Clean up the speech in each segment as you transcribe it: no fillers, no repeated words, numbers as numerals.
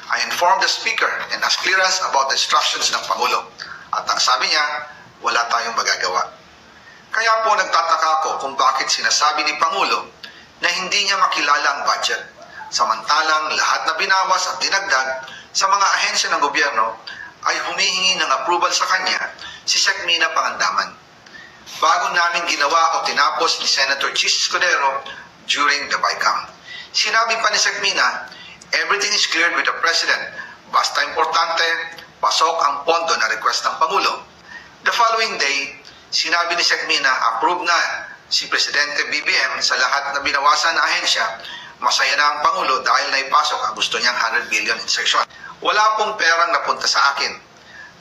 I informed the Speaker and asked clearance about the instructions ng Pangulo. At ang sabi niya, wala tayong magagawa. Kaya po nagtataka ako kung bakit sinasabi ni Pangulo na hindi niya makilala ang budget. Samantalang lahat na binawas at dinagdag sa mga ahensya ng gobyerno ay humihingi ng approval sa kanya si Sec. Mina Pangandaman. Bago namin ginawa o tinapos ni Senator Chis Escudero during the BICAM. Sinabi pa ni Sec. Mina, everything is cleared with the President. Basta importante, pasok ang pondo na request ng Pangulo. The following day, sinabi ni Sec. Mina, approve na si Presidente BBM sa lahat na binawasan na ahensya. Masaya na ang Pangulo dahil naipasok ang gusto niyang 100 billion insertion. Wala pong perang napunta sa akin.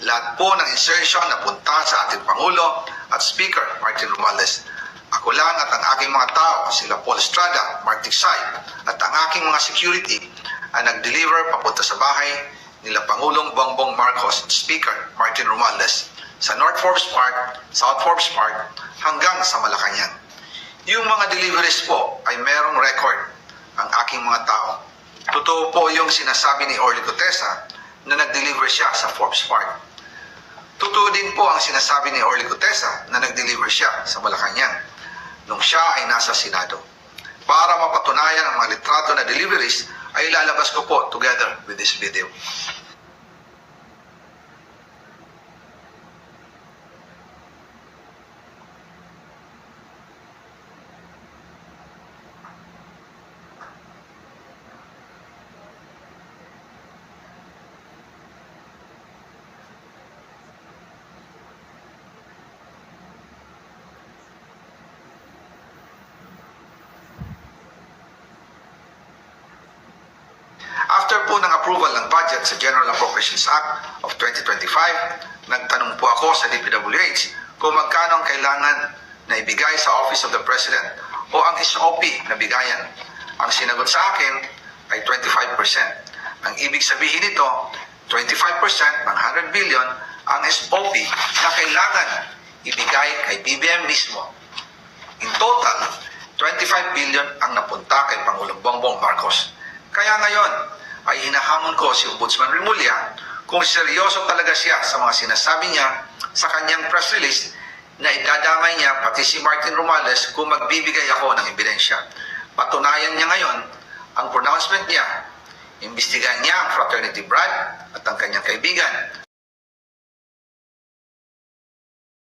Lahat po ng insertion napunta sa ating Pangulo at Speaker Martin Romualdez. Ako lang at ang aking mga tao, sila Paul Estrada, Mark Tiksay, at ang aking mga security ay nag-deliver papunta sa bahay nila Pangulong Bongbong Marcos at Speaker Martin Romualdez sa North Forbes Park, South Forbes Park, hanggang sa Malacanang. Yung mga deliveries po ay merong record ang aking mga tao. Totoo po yung sinasabi ni Orly Gutesa na nag-deliver siya sa Forbes Park. Totoo din po ang sinasabi ni Orly Gutesa na nag-deliver siya sa Malacanang nung siya ay nasa Senado. Para mapatunayan ang mga litrato na deliveries ay lalabas ko po together with this video. After po ng approval ng budget sa General Appropriations Act of 2025, nagtanong po ako sa DPWH kung magkano ang kailangan na ibigay sa Office of the President o ang SOP na bigayan. Ang sinagot sa akin ay 25%. Ang ibig sabihin nito, 25% ng 100 billion ang SOP na kailangan ibigay kay BBM mismo. In total, 25 billion ang napunta kay Pangulong Bongbong Marcos. Kaya ngayon ay hinahamon ko si Ombudsman Remulla kung seryoso talaga siya sa mga sinasabi niya sa kanyang press release na idadamay niya pati si Martin Romualdez kung magbibigay ako ng ebidensya. Patunayan niya ngayon ang pronouncement niya. Imbestigahan niya ang fraternity bribe at ang kanyang kaibigan